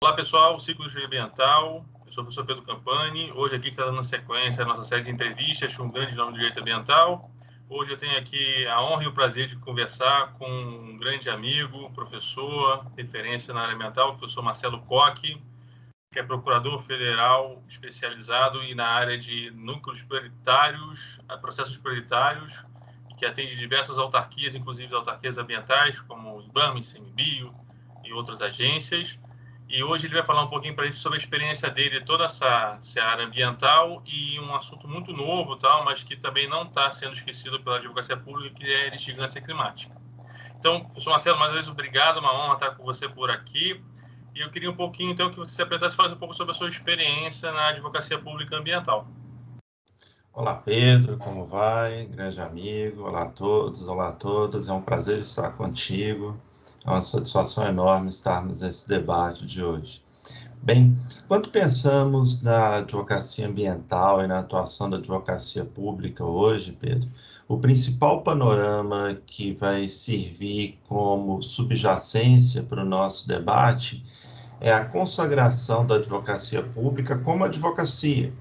Olá pessoal, Ciclo de Engenharia Ambiental, eu sou o professor Pedro Campani. Hoje aqui está dando sequência a nossa série de entrevistas com um grande nome do direito ambiental. Hoje eu tenho aqui a honra e o prazer de conversar com um grande amigo, professor, referência na área ambiental, o professor Marcelo Koch, que é procurador federal especializado na área de núcleos prioritários, processos prioritários, e que atende diversas autarquias, inclusive autarquias ambientais, como o IBAMA, ICMBio e outras agências. E hoje ele vai falar um pouquinho para a gente sobre a experiência dele, toda essa seara ambiental e um assunto muito novo, tal, mas que também não está sendo esquecido pela advocacia pública, que é a litigância climática. Então, professor Marcelo, mais uma vez, obrigado, uma honra estar com você por aqui. E eu queria um pouquinho, então, que você se apresentasse e falasse um pouco sobre a sua experiência na advocacia pública ambiental. Olá, Pedro, como vai? Grande amigo, olá a todos, olá a todas. É um prazer estar contigo. É uma satisfação enorme estarmos nesse debate de hoje. Bem, quando pensamos na advocacia ambiental e na atuação da advocacia pública hoje, Pedro, o principal panorama que vai servir como subjacência para o nosso debate é a consagração da advocacia pública como advocacia.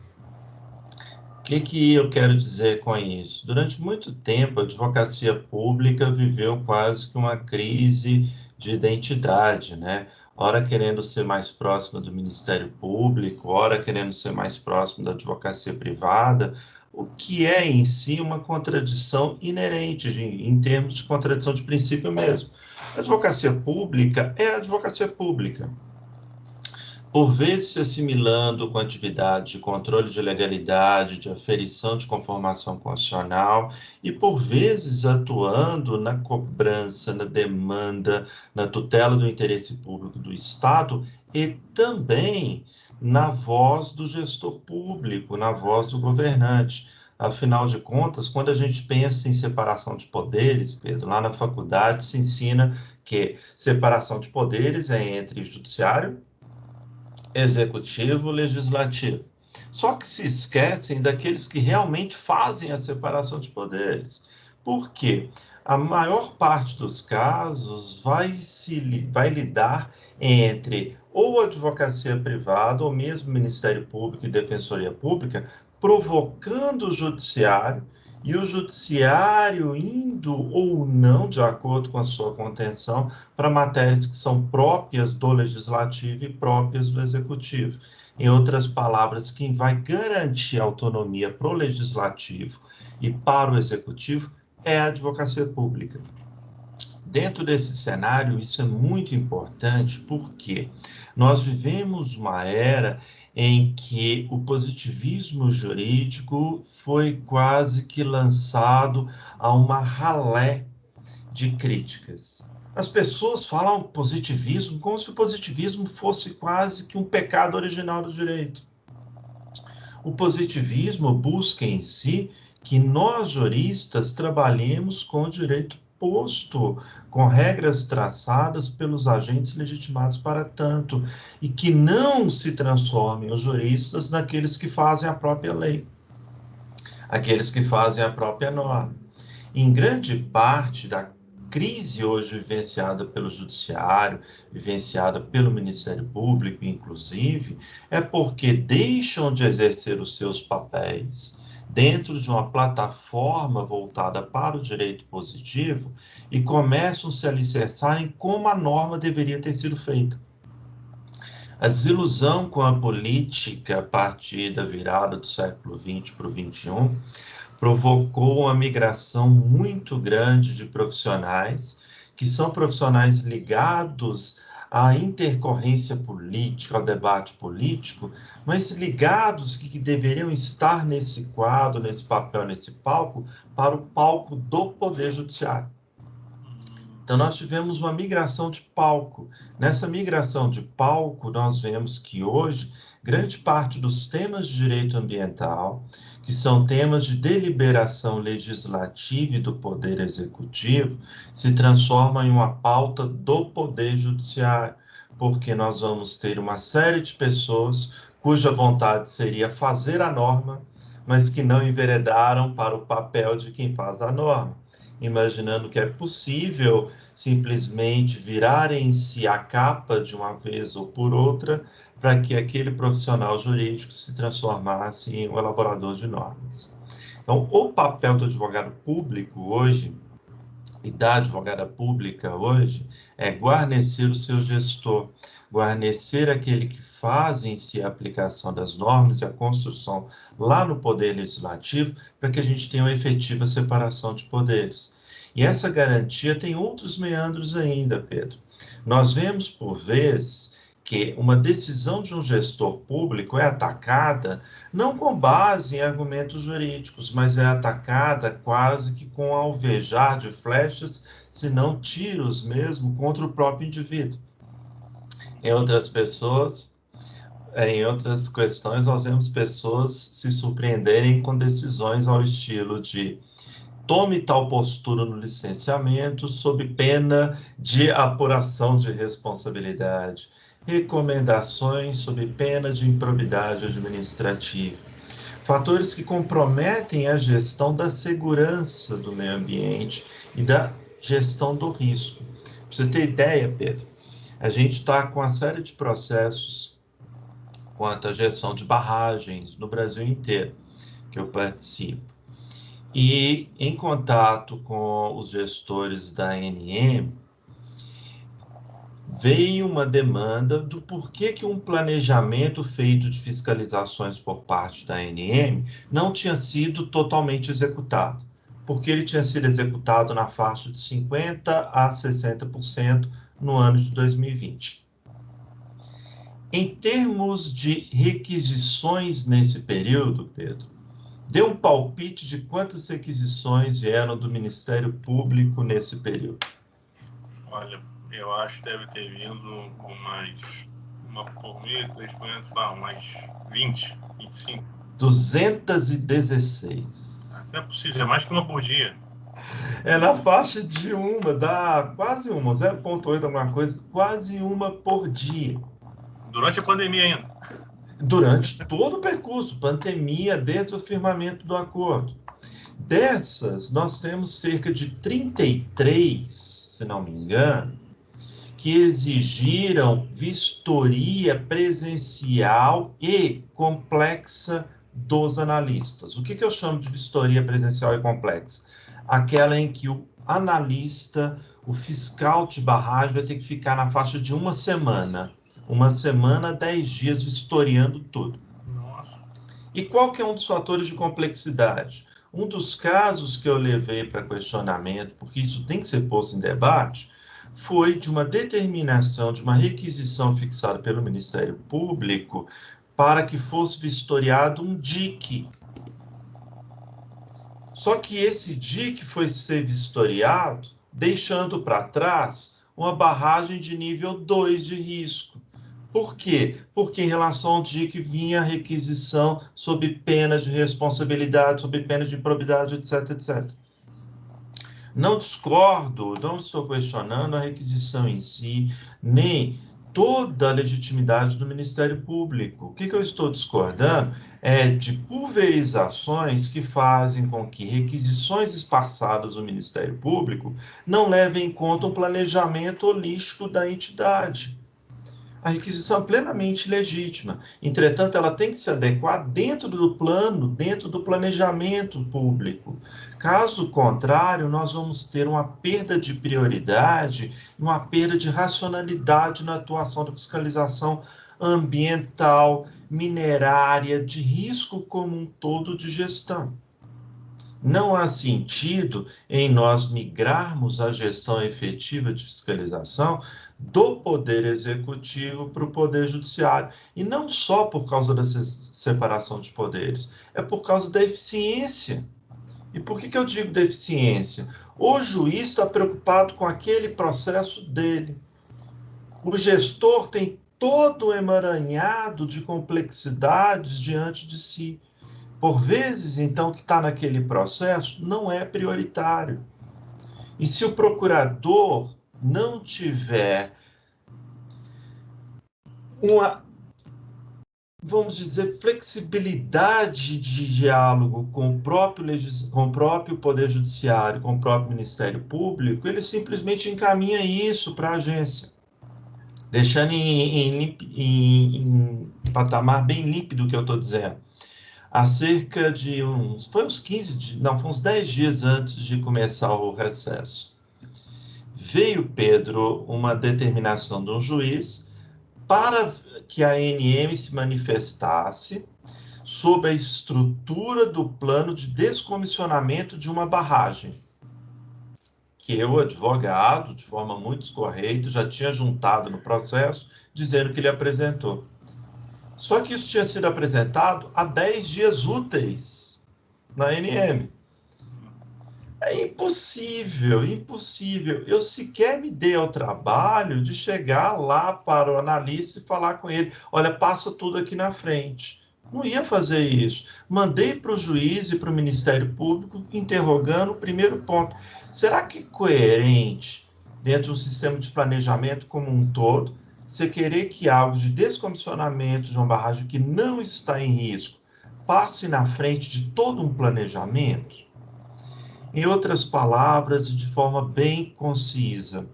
O que eu quero dizer com isso? Durante muito tempo, a advocacia pública viveu quase que uma crise de identidade, né? Ora querendo ser mais próxima do Ministério Público, ora querendo ser mais próximo da advocacia privada, o que é em si uma contradição inerente, em termos de contradição de princípio mesmo. A advocacia pública é a advocacia pública, por vezes se assimilando com atividades de controle de legalidade, de aferição de conformação constitucional, e por vezes atuando na cobrança, na demanda, na tutela do interesse público do Estado e também na voz do gestor público, na voz do governante. Afinal de contas, quando a gente pensa em separação de poderes, Pedro, lá na faculdade se ensina que separação de poderes é entre judiciário, executivo, legislativo. Só que se esquecem daqueles que realmente fazem a separação de poderes. Por quê? A maior parte dos casos vai lidar entre ou advocacia privada, ou mesmo Ministério Público e Defensoria Pública, provocando o judiciário, e o judiciário indo ou não, de acordo com a sua contenção, para matérias que são próprias do legislativo e próprias do executivo. Em outras palavras, quem vai garantir autonomia para o legislativo e para o executivo é a advocacia pública. Dentro desse cenário, isso é muito importante porque nós vivemos uma era em que o positivismo jurídico foi quase que lançado a uma ralé de críticas. As pessoas falam positivismo como se o positivismo fosse quase que um pecado original do direito. O positivismo busca em si que nós, juristas, trabalhemos com o direito posto, com regras traçadas pelos agentes legitimados para tanto, e que não se transformem os juristas naqueles que fazem a própria lei, aqueles que fazem a própria norma. Em grande parte da crise hoje vivenciada pelo Judiciário, vivenciada pelo Ministério Público, inclusive, é porque deixam de exercer os seus papéis dentro de uma plataforma voltada para o direito positivo e começam a se alicerçar em como a norma deveria ter sido feita. A desilusão com a política a partir da virada do século XX para o XXI provocou uma migração muito grande de profissionais, que são profissionais ligados à intercorrência política, ao debate político, mas ligados que deveriam estar nesse quadro, nesse papel, nesse palco, para o palco do Poder Judiciário. Então, nós tivemos uma migração de palco. Nessa migração de palco, nós vemos que hoje, grande parte dos temas de direito ambiental, que são temas de deliberação legislativa e do Poder Executivo, se transformam em uma pauta do Poder Judiciário, porque nós vamos ter uma série de pessoas cuja vontade seria fazer a norma, mas que não enveredaram para o papel de quem faz a norma. imaginando que é possível simplesmente virarem-se a capa de uma vez ou por outra para que aquele profissional jurídico se transformasse em um elaborador de normas. Então, o papel do advogado público hoje e da advogada pública hoje é guarnecer o seu gestor, guarnecer aquele que faz em si a aplicação das normas e a construção lá no Poder Legislativo, para que a gente tenha uma efetiva separação de poderes. E essa garantia tem outros meandros ainda, Pedro. Nós vemos, por vezes, que uma decisão de um gestor público é atacada não com base em argumentos jurídicos, mas é atacada quase que com alvejar de flechas, se não tiros mesmo, contra o próprio indivíduo. Em outras questões, nós vemos pessoas se surpreenderem com decisões ao estilo de tome tal postura no licenciamento sob pena de apuração de responsabilidade, recomendações sob pena de improbidade administrativa. Fatores que comprometem a gestão da segurança do meio ambiente e da gestão do risco. Para você ter ideia, Pedro, a gente está com uma série de processos quanto à gestão de barragens no Brasil inteiro, que eu participo. E, em contato com os gestores da ANM, veio uma demanda do porquê que um planejamento feito de fiscalizações por parte da ANM não tinha sido totalmente executado. Porque ele tinha sido executado na faixa de 50% a 60% no ano de 2020. Em termos de requisições nesse período, Pedro, dê um palpite de quantas requisições vieram do Ministério Público nesse período. Olha, eu acho que deve ter vindo uma por mês, 3 por mês, umas 20, 25. 216. Não é possível, é mais que uma por dia. É na faixa de uma, dá quase uma, 0,8 alguma coisa, quase uma por dia. Durante a pandemia ainda. Durante todo o percurso, pandemia, desde o firmamento do acordo. Dessas, nós temos cerca de 33, se não me engano, que exigiram vistoria presencial e complexa dos analistas. O que eu chamo de vistoria presencial e complexa? Aquela em que o analista, o fiscal de barragem vai ter que ficar na faixa de uma semana, 10 dias vistoriando tudo. Nossa. E qual que é um dos fatores de complexidade? Um dos casos que eu levei para questionamento, porque isso tem que ser posto em debate, foi de uma determinação, de uma requisição fixada pelo Ministério Público para que fosse vistoriado um dique. Só que esse dique foi ser vistoriado deixando para trás uma barragem de nível 2 de risco. Por quê? Porque em relação ao dique vinha a requisição sob pena de responsabilidade, sob pena de improbidade, etc, etc. Não discordo, não estou questionando a requisição em si, nem toda a legitimidade do Ministério Público. O que eu estou discordando é de pulverizações que fazem com que requisições esparçadas do Ministério Público não levem em conta um planejamento holístico da entidade. A requisição é plenamente legítima, entretanto, ela tem que se adequar dentro do plano, dentro do planejamento público. Caso contrário, nós vamos ter uma perda de prioridade, uma perda de racionalidade na atuação da fiscalização ambiental, minerária, de risco como um todo de gestão. Não há sentido em nós migrarmos a gestão efetiva de fiscalização do Poder Executivo para o Poder Judiciário. E não só por causa da separação de poderes, é por causa da eficiência. E por que eu digo da eficiência? O juiz está preocupado com aquele processo dele. O gestor tem todo o emaranhado de complexidades diante de si. Por vezes, então, que está naquele processo não é prioritário. E se o procurador não tiver uma vamos dizer, flexibilidade de diálogo com o próprio Poder Judiciário, com o próprio Ministério Público, ele simplesmente encaminha isso para a agência, deixando em patamar bem límpido o que eu estou dizendo. Há cerca de foi uns 10 dias antes de começar o recesso, veio, Pedro, uma determinação de um juiz para que a ANM se manifestasse sobre a estrutura do plano de descomissionamento de uma barragem, que eu, advogado, de forma muito escorreita, já tinha juntado no processo, dizendo que ele apresentou. Só que isso tinha sido apresentado há 10 dias úteis na ANM. É impossível, impossível. Eu sequer me dei ao trabalho de chegar lá para o analista e falar com ele, olha, passa tudo aqui na frente. Não ia fazer isso. Mandei para o juiz e para o Ministério Público interrogando o primeiro ponto. Será que é coerente, dentro de um sistema de planejamento como um todo, você querer que algo de descomissionamento de uma barragem que não está em risco passe na frente de todo um planejamento? Em outras palavras, e de forma bem concisa,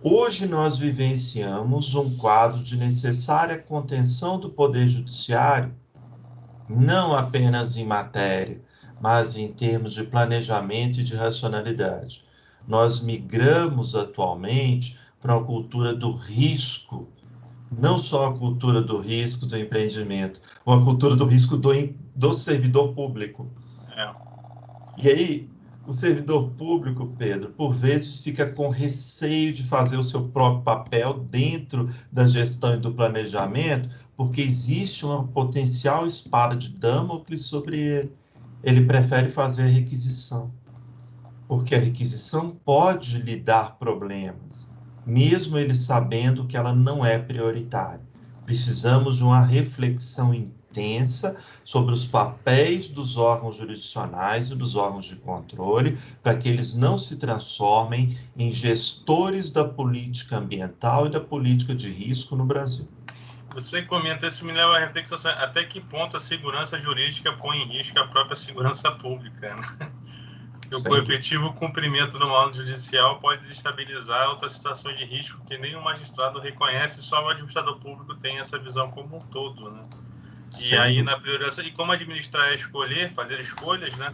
hoje nós vivenciamos um quadro de necessária contenção do Poder Judiciário, não apenas em matéria, mas em termos de planejamento e de racionalidade. Nós migramos atualmente para uma cultura do risco, não só a cultura do risco do empreendimento, uma cultura do risco do servidor público. E aí, o servidor público, Pedro, por vezes fica com receio de fazer o seu próprio papel dentro da gestão e do planejamento, porque existe uma potencial espada de Damocles sobre ele. Ele prefere fazer a requisição, porque a requisição pode lhe dar problemas, mesmo ele sabendo que ela não é prioritária. Precisamos de uma reflexão intensa sobre os papéis dos órgãos jurisdicionais e dos órgãos de controle, para que eles não se transformem em gestores da política ambiental e da política de risco no Brasil. Você comenta, isso me leva à reflexão, até que ponto a segurança jurídica põe em risco a própria segurança pública, né? O efetivo cumprimento do mandato judicial pode desestabilizar outras situações de risco que nem o magistrado reconhece, só o administrador público tem essa visão como um todo, né? E aí, na priorização, e como administrar é escolher, fazer escolhas, né?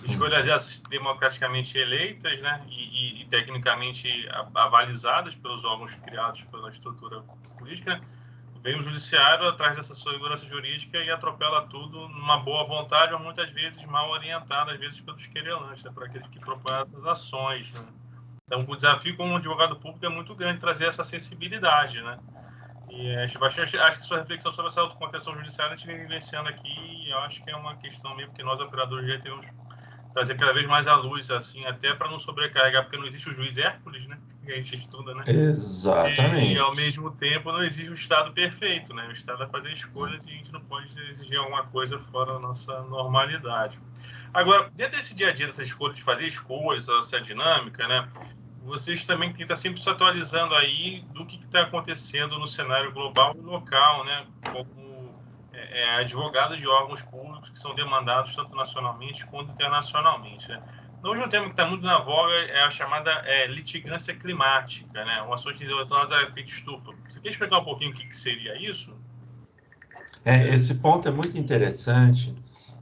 Escolhas essas democraticamente eleitas, né? E tecnicamente avalizadas pelos órgãos criados pela estrutura política, né? Vem o judiciário atrás dessa segurança jurídica e atropela tudo numa boa vontade, ou muitas vezes mal orientada, às vezes pelos querelantes, né? Por aqueles que propõem essas ações, né? Então, o desafio como advogado público é muito grande trazer essa sensibilidade, né? E acho que sua reflexão sobre essa autocontenção judiciária a gente vem vivenciando aqui, e eu acho que é uma questão mesmo que nós, operadores, já temos trazer cada vez mais à luz, assim, até para não sobrecarregar, porque não existe o juiz Hércules, né? Que a gente estuda, né? Exatamente. E, ao mesmo tempo, não existe o Estado perfeito, né? O Estado vai fazer escolhas e a gente não pode exigir alguma coisa fora da nossa normalidade. Agora, dentro desse dia a dia, dessa escolha de fazer escolhas, essa dinâmica, né? Vocês também têm que estar sempre se atualizando aí do que está acontecendo no cenário global e local, né? Como advogado de órgãos públicos que são demandados tanto nacionalmente quanto internacionalmente, né? Hoje um tema que está muito na voga é a chamada litigância climática, né? Um assunto relacionado a efeito estufa. Você quer explicar um pouquinho o que seria isso? Esse ponto é muito interessante.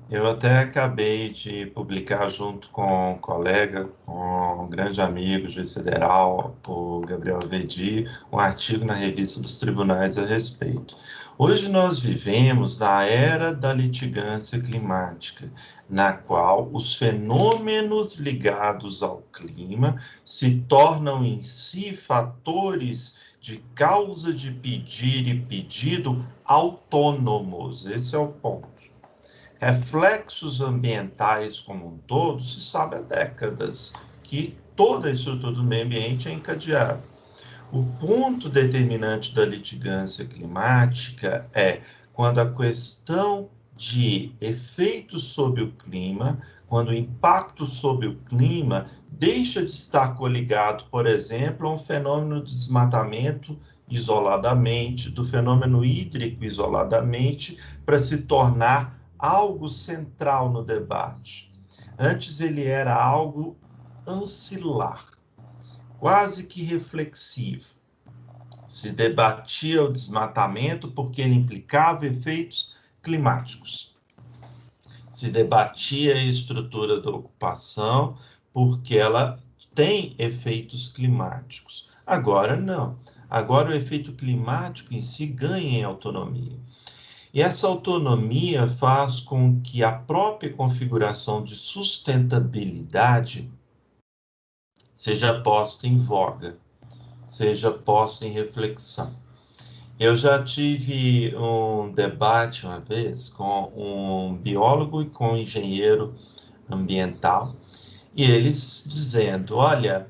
Eu até acabei de publicar junto com um colega, com um grande amigo, juiz federal, o Gabriel Vedi, um artigo na revista dos tribunais a respeito. Hoje nós vivemos na era da litigância climática, na qual os fenômenos ligados ao clima se tornam em si fatores de causa de pedir e pedido autônomos. Esse é o ponto. Reflexos ambientais como um todo, se sabe há décadas que toda a estrutura do meio ambiente é encadeada. O ponto determinante da litigância climática é quando a questão de efeitos sobre o clima, quando o impacto sobre o clima deixa de estar coligado, por exemplo, a um fenômeno de desmatamento isoladamente, do fenômeno hídrico isoladamente, para se tornar algo central no debate. Antes ele era algo ancilar, quase que reflexivo. Se debatia o desmatamento porque ele implicava efeitos climáticos. Se debatia a estrutura da ocupação porque ela tem efeitos climáticos. Agora não. Agora o efeito climático em si ganha em autonomia. E essa autonomia faz com que a própria configuração de sustentabilidade seja posta em voga, seja posta em reflexão. Eu já tive um debate uma vez com um biólogo e com um engenheiro ambiental, e eles dizendo, olha,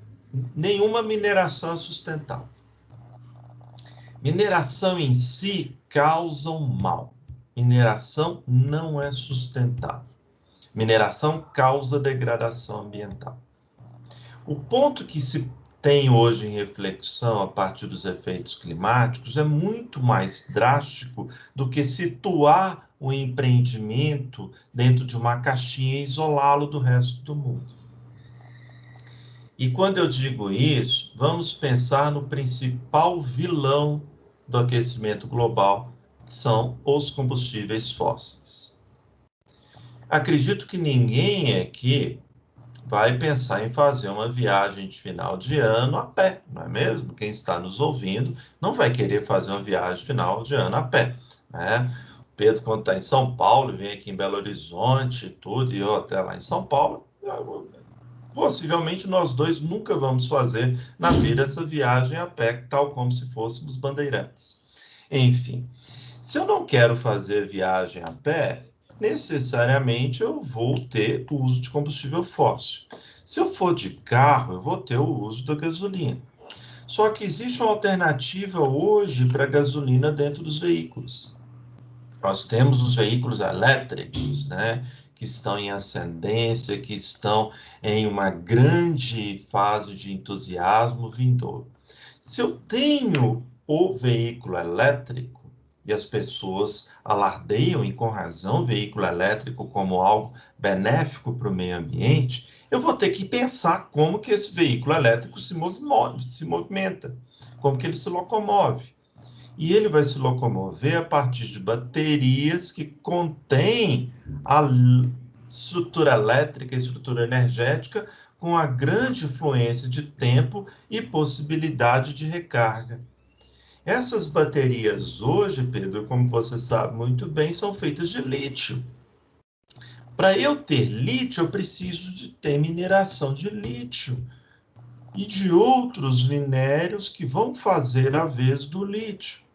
nenhuma mineração é sustentável. Mineração em si causa um mal. Mineração não é sustentável. Mineração causa degradação ambiental. O ponto que se tem hoje em reflexão a partir dos efeitos climáticos é muito mais drástico do que situar o empreendimento dentro de uma caixinha e isolá-lo do resto do mundo. E quando eu digo isso, vamos pensar no principal vilão do aquecimento global, que são os combustíveis fósseis. Acredito que ninguém aqui vai pensar em fazer uma viagem de final de ano a pé, não é mesmo? Quem está nos ouvindo não vai querer fazer uma viagem de final de ano a pé, né? O Pedro, quando está em São Paulo, vem aqui em Belo Horizonte e tudo, e eu até lá em São Paulo, possivelmente nós dois nunca vamos fazer na vida essa viagem a pé, tal como se fôssemos bandeirantes. Enfim, se eu não quero fazer viagem a pé, necessariamente eu vou ter o uso de combustível fóssil. Se eu for de carro, eu vou ter o uso da gasolina. Só que existe uma alternativa hoje para a gasolina dentro dos veículos. Nós temos os veículos elétricos, né, que estão em ascendência, que estão em uma grande fase de entusiasmo vindouro. Se eu tenho o veículo elétrico, e as pessoas alardeiam, e com razão, o veículo elétrico como algo benéfico para o meio ambiente, eu vou ter que pensar como que esse veículo elétrico se movimenta, como que ele se locomove. E ele vai se locomover a partir de baterias que contêm a estrutura elétrica e estrutura energética com a grande influência de tempo e possibilidade de recarga. Essas baterias hoje, Pedro, como você sabe muito bem, são feitas de lítio. Para eu ter lítio, eu preciso de ter mineração de lítio e de outros minérios que vão fazer a vez do lítio.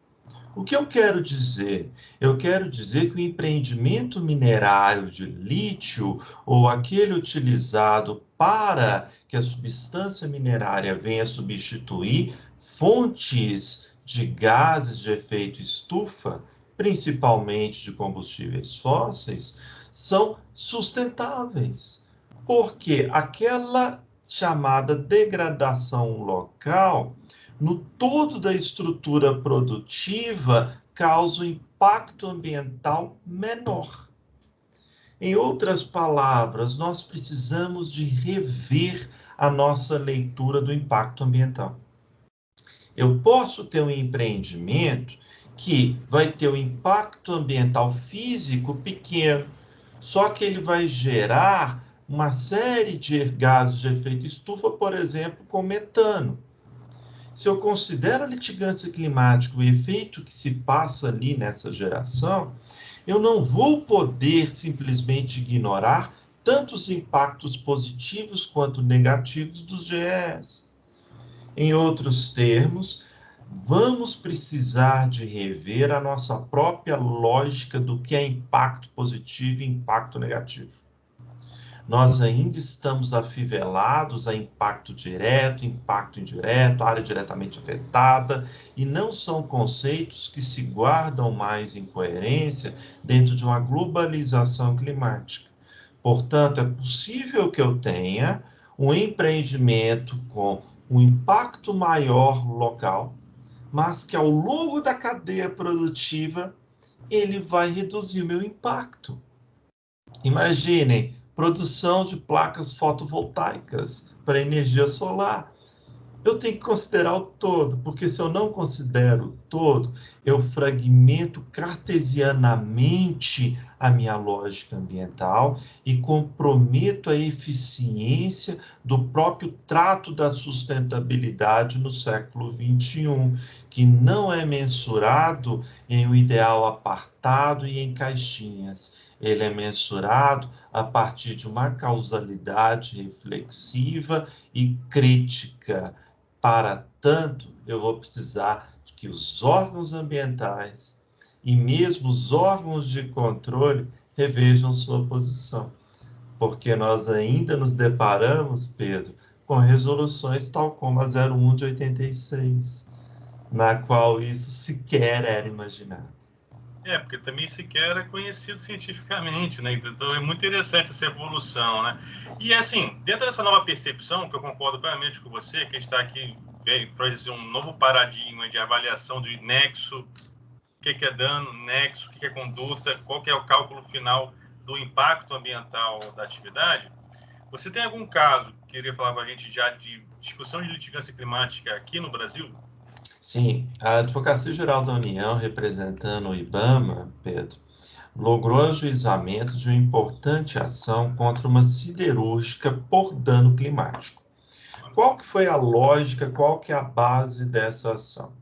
O que eu quero dizer? Eu quero dizer que o empreendimento minerário de lítio, ou aquele utilizado para que a substância minerária venha substituir fontes de gases de efeito estufa, principalmente de combustíveis fósseis, são sustentáveis. Porque aquela chamada degradação local, no todo da estrutura produtiva, causa um impacto ambiental menor. Em outras palavras, nós precisamos de rever a nossa leitura do impacto ambiental. Eu posso ter um empreendimento que vai ter um impacto ambiental físico pequeno, só que ele vai gerar uma série de gases de efeito estufa, por exemplo, com metano. Se eu considero a litigância climática o efeito que se passa ali nessa geração, eu não vou poder simplesmente ignorar tanto os impactos positivos quanto negativos dos GEs. Em outros termos, vamos precisar de rever a nossa própria lógica do que é impacto positivo e impacto negativo. Nós ainda estamos afivelados a impacto direto, impacto indireto, área diretamente afetada, e não são conceitos que se guardam mais em coerência dentro de uma globalização climática. Portanto, é possível que eu tenha um empreendimento com um impacto maior local, mas que ao longo da cadeia produtiva ele vai reduzir o meu impacto. Imaginem, produção de placas fotovoltaicas para energia solar. Eu tenho que considerar o todo, porque se eu não considero o todo, eu fragmento cartesianamente a minha lógica ambiental e comprometo a eficiência do próprio trato da sustentabilidade no século XXI, que não é mensurado em um ideal apartado e em caixinhas. Ele é mensurado a partir de uma causalidade reflexiva e crítica. Para tanto, eu vou precisar de que os órgãos ambientais e mesmo os órgãos de controle revejam sua posição, porque nós ainda nos deparamos, Pedro, com resoluções tal como a 01 de 86, na qual isso sequer era imaginado. Porque também sequer é conhecido cientificamente, né? Então é muito interessante essa evolução, né? E assim, dentro dessa nova percepção, que eu concordo plenamente com você, que está aqui traz um novo paradigma de avaliação de nexo, o que é dano, nexo, o que é conduta, qual que é o cálculo final do impacto ambiental da atividade. Você tem algum caso que queria falar para a gente já de discussão de litigância climática aqui no Brasil? Sim, a Advocacia Geral da União, representando o IBAMA, Pedro, logrou ajuizamento de uma importante ação contra uma siderúrgica por dano climático. Qual que foi a lógica, qual que é a base dessa ação?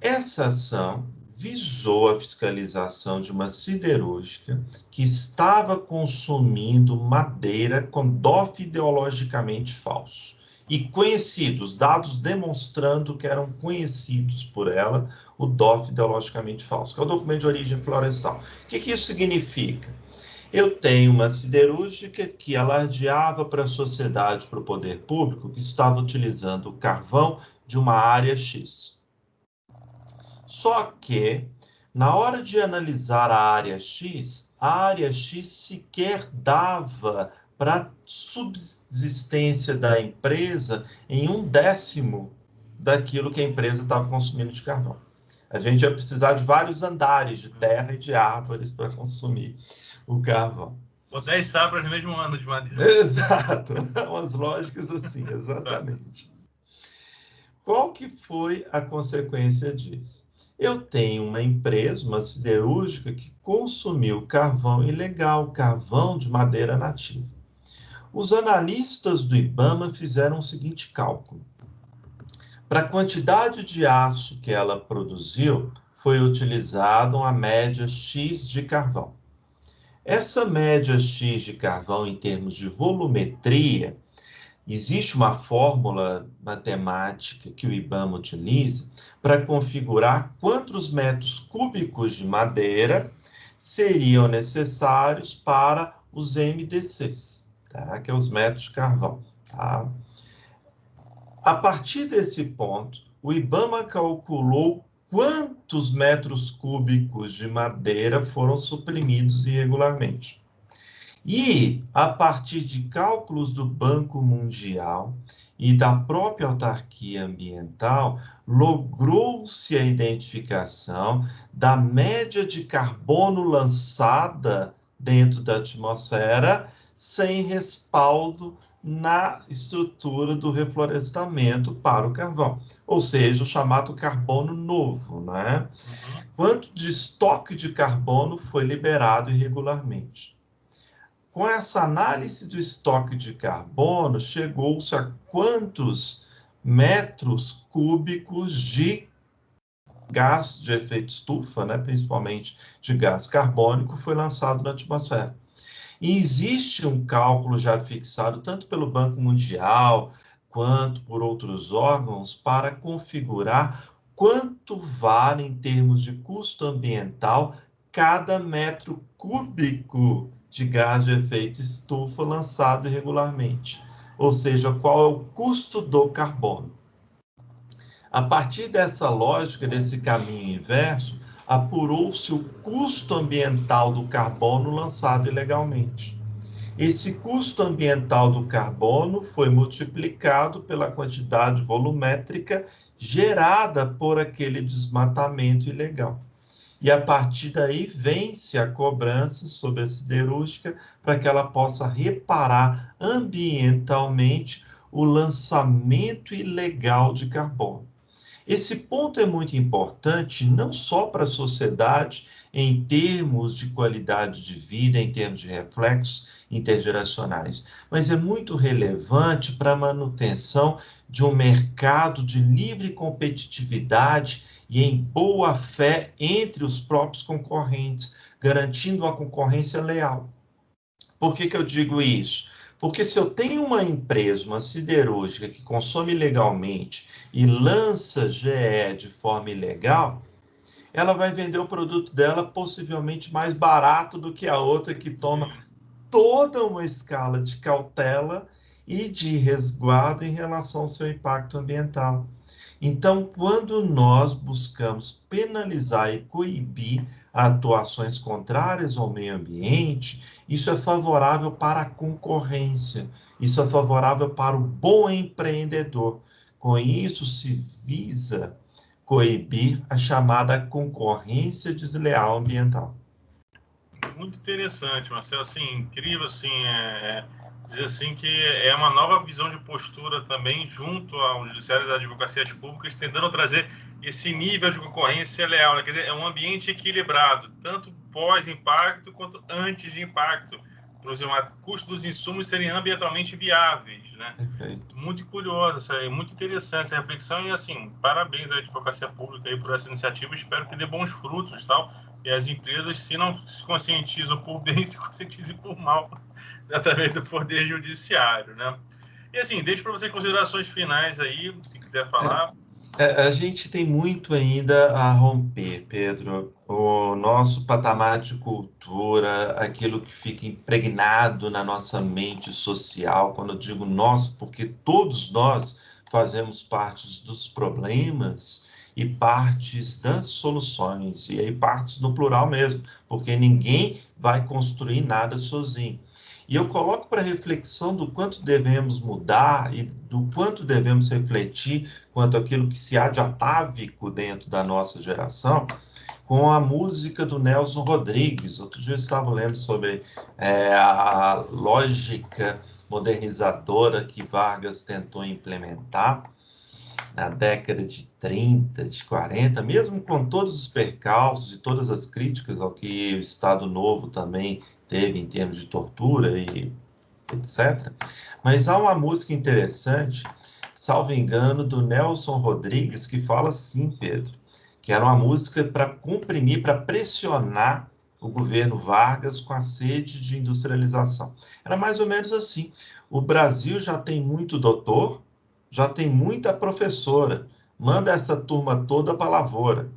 Essa ação visou a fiscalização de uma siderúrgica que estava consumindo madeira com DOF ideologicamente falso. E conhecidos, dados demonstrando que eram conhecidos por ela, o DOF ideologicamente falso, que é o documento de origem florestal. O que isso significa? Eu tenho uma siderúrgica que alardeava para a sociedade, para o poder público, que estava utilizando o carvão de uma área X. Só que, na hora de analisar a área X sequer dava para a subsistência da empresa em 1/10 daquilo que a empresa estava consumindo de carvão. A gente ia precisar de vários andares de terra e de árvores para consumir o carvão. Ou 10 safras no mesmo ano de madeira. Exato, umas lógicas assim, exatamente. Qual que foi a consequência disso? Eu tenho uma empresa, uma siderúrgica, que consumiu carvão ilegal, carvão de madeira nativa. Os analistas do IBAMA fizeram o seguinte cálculo. Para a quantidade de aço que ela produziu, foi utilizada uma média X de carvão. Essa média X de carvão, em termos de volumetria, existe uma fórmula matemática que o IBAMA utiliza para configurar quantos metros cúbicos de madeira seriam necessários para os MDCs, tá? Que é os metros de carvão. Tá? A partir desse ponto, o IBAMA calculou quantos metros cúbicos de madeira foram suprimidos irregularmente. E, a partir de cálculos do Banco Mundial e da própria autarquia ambiental, logrou-se a identificação da média de carbono lançada dentro da atmosfera sem respaldo na estrutura do reflorestamento para o carvão, ou seja, o chamado carbono novo, né? Quanto de estoque de carbono foi liberado irregularmente? Com essa análise do estoque de carbono, chegou-se a quantos metros cúbicos de gás de efeito estufa, né, principalmente de gás carbônico, foi lançado na atmosfera. E existe um cálculo já fixado, tanto pelo Banco Mundial, quanto por outros órgãos, para configurar quanto vale, em termos de custo ambiental, cada metro cúbico de gás de efeito estufa lançado irregularmente. Ou seja, qual é o custo do carbono. A partir dessa lógica, desse caminho inverso, apurou-se o custo ambiental do carbono lançado ilegalmente. Esse custo ambiental do carbono foi multiplicado pela quantidade volumétrica gerada por aquele desmatamento ilegal. E a partir daí vence a cobrança sobre a siderúrgica para que ela possa reparar ambientalmente o lançamento ilegal de carbono. Esse ponto é muito importante não só para a sociedade em termos de qualidade de vida, em termos de reflexos intergeracionais, mas é muito relevante para a manutenção de um mercado de livre competitividade e em boa fé entre os próprios concorrentes, garantindo a concorrência leal. Por que eu digo isso? Porque se eu tenho uma empresa, uma siderúrgica, que consome ilegalmente e lança GE de forma ilegal, ela vai vender o produto dela possivelmente mais barato do que a outra que toma toda uma escala de cautela e de resguardo em relação ao seu impacto ambiental. Então, quando nós buscamos penalizar e coibir atuações contrárias ao meio ambiente, isso é favorável para a concorrência, isso é favorável para o bom empreendedor. Com isso, se visa coibir a chamada concorrência desleal ambiental. Muito interessante, Marcelo. Assim, incrível, assim, dizer assim que é uma nova visão de postura também junto ao Judiciário das Advocacias Públicas, tentando trazer esse nível de concorrência leal, né? Quer dizer, é um ambiente equilibrado, tanto pós-impacto quanto antes de impacto, para o custo dos insumos serem ambientalmente viáveis, né? Perfeito. Muito curioso, muito interessante essa reflexão e, assim, parabéns à Advocacia Pública aí por essa iniciativa, espero que dê bons frutos, tal. E as empresas, se não se conscientizam por bem, se conscientizem por mal, através do Poder Judiciário, né? E assim, deixo para você considerações finais aí, se quiser falar. A gente tem muito ainda a romper, Pedro. O nosso patamar de cultura, aquilo que fica impregnado na nossa mente social, quando eu digo nós, porque todos nós fazemos parte dos problemas e partes das soluções, e aí partes no plural mesmo, porque ninguém vai construir nada sozinho. E eu coloco para reflexão do quanto devemos mudar e do quanto devemos refletir quanto àquilo que se há de atávico dentro da nossa geração, com a música do Nelson Rodrigues. Outro dia eu estava lendo sobre a lógica modernizadora que Vargas tentou implementar na década de 30, de 40, mesmo com todos os percalços e todas as críticas ao que o Estado Novo também teve em termos de tortura e etc. Mas há uma música interessante, salvo engano, do Nelson Rodrigues, que fala assim, Pedro, que era uma música para comprimir, para pressionar o governo Vargas com a sede de industrialização. Era mais ou menos assim. O Brasil já tem muito doutor, já tem muita professora. Manda essa turma toda para a lavoura.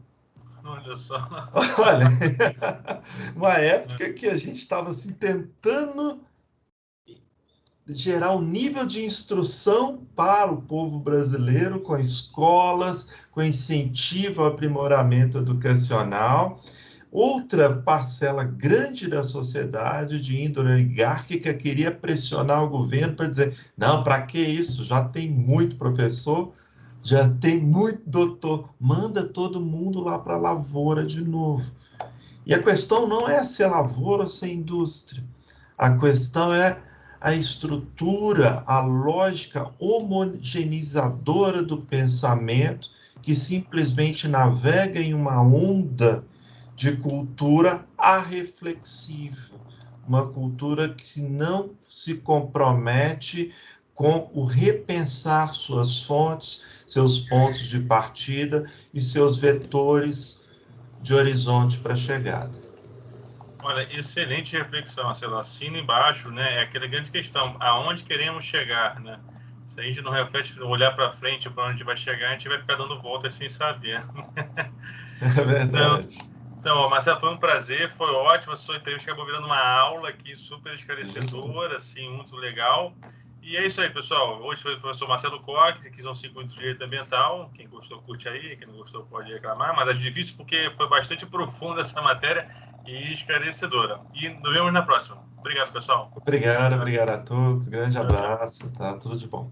Olha só. Olha, uma época que a gente estava assim, tentando gerar um nível de instrução para o povo brasileiro, com escolas, com incentivo ao aprimoramento educacional. Outra parcela grande da sociedade, de índole oligárquica, queria pressionar o governo para dizer: não, para que isso? Já tem muito professor, já tem muito doutor, manda todo mundo lá para a lavoura de novo. E a questão não é ser lavoura ou ser indústria, a questão é a estrutura, a lógica homogeneizadora do pensamento que simplesmente navega em uma onda de cultura arreflexiva, uma cultura que não se compromete com o repensar suas fontes, seus pontos de partida e seus vetores de horizonte para a chegada. Olha, excelente reflexão, Marcelo. Assina embaixo, né? É aquela grande questão, aonde queremos chegar, né? Se a gente não reflete, olhar para frente, para onde a gente vai chegar, a gente vai ficar dando voltas sem saber. É verdade. Então, Marcelo, foi um prazer, foi ótimo. A sua entrevista acabou virando uma aula aqui super esclarecedora, assim, muito legal. E é isso aí, pessoal. Hoje foi o professor Marcelo Koch, que são 5 minutos de direito ambiental. Quem gostou, curte aí. Quem não gostou, pode reclamar. Mas acho difícil porque foi bastante profunda essa matéria e esclarecedora. E nos vemos na próxima. Obrigado, pessoal. Obrigado a todos. Grande Tchau, tchau. abraço. Tá tudo de bom.